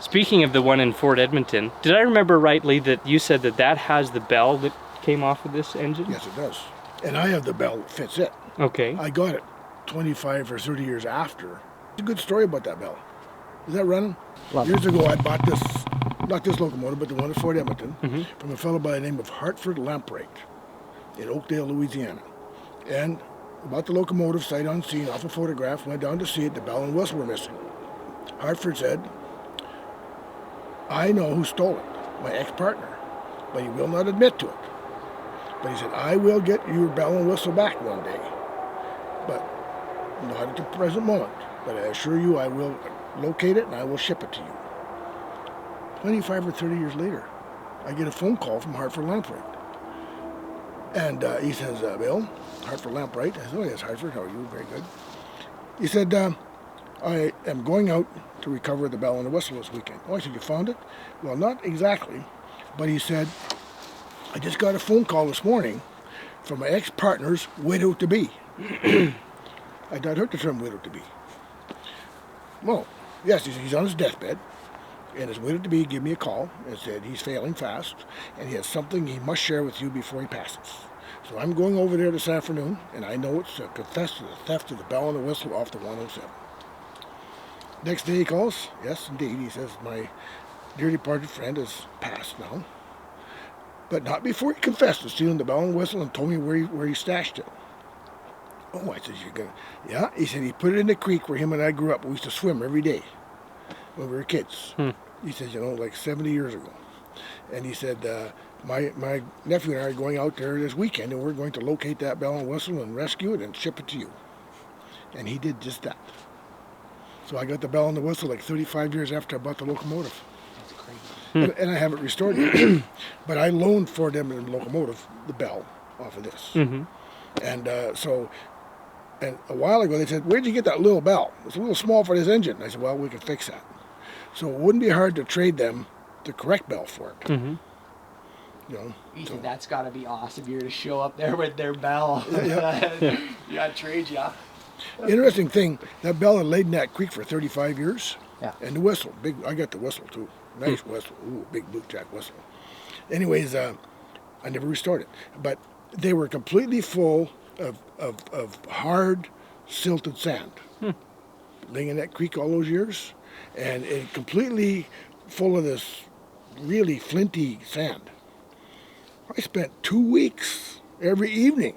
Speaking of the one in Fort Edmonton, did I remember rightly that you said that that has the bell that came off of this engine? Yes, it does. And I have the bell that fits it. Okay. I got it 25 or 30 years after. It's a good story about that bell. Is that running? Years ago, I bought this, not this locomotive, but the one at Fort Edmonton, from a fellow by the name of Hartford Lampright in Oakdale, Louisiana. And bought the locomotive sight unseen off a photograph, went down to see it, the bell and whistle were missing. Hartford said, I know who stole it, my ex-partner, but he will not admit to it. But he said, I will get your bell and whistle back one day, but not at the present moment. But I assure you I will locate it and I will ship it to you. 25 or 30 years later, I get a phone call from Hartford Lampright. And he says, Bill, Hartford Lampright. I said, oh yes, Hartford, how are you? Very good. He said, I am going out to recover the bell and the whistle this weekend. Oh, I said, you found it? Well, not exactly, but he said, I just got a phone call this morning from my ex-partner's widow-to-be. I'd not heard the term widow-to-be. Well, yes, he said he's on his deathbed, and his widow-to-be gave me a call and said he's failing fast, and he has something he must share with you before he passes. So I'm going over there this afternoon, and I know it's to confess to the theft of the bell and the whistle off the 107. Next day he calls, yes indeed, he says, my dear departed friend has passed now, but not before he confessed to stealing the bell and whistle and told me where he stashed it. Oh, I said, you're gonna, yeah, he said he put it in the creek where him and I grew up. We used to swim every day when we were kids. He said, you know, like 70 years ago. And he said, my nephew and I are going out there this weekend and we're going to locate that bell and whistle and rescue it and ship it to you. And he did just that. So I got the bell and the whistle like 35 years after I bought the locomotive. That's crazy. And I have it restored yet. But I loaned Fort Edmonton Locomotive the bell off of this. And and a while ago they said, where'd you get that little bell? It's a little small for this engine. I said, well, we can fix that. So it wouldn't be hard to trade them the correct bell for it. You know, Ethan, that's got to be awesome. You're to show up there with their bell. Yeah, trade ya. Interesting thing, that bell had laid in that creek for 35 years. Yeah. And the whistle, big. I got the whistle too. Nice whistle. Ooh, big bootjack whistle. Anyways, I never restored it. But they were completely full of hard, silted sand. Laying in that creek all those years. And it completely full of this really flinty sand. I spent 2 weeks every evening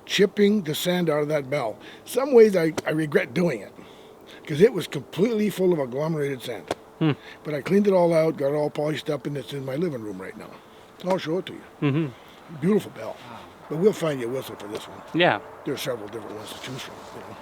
chipping the sand out of that bell. Some ways I regret doing it because it was completely full of agglomerated sand. But I cleaned it all out, got it all polished up, and it's in my living room right now. I'll show it to you. Beautiful bell. But we'll find you a whistle for this one. Yeah. There are several different ones to choose from, you know.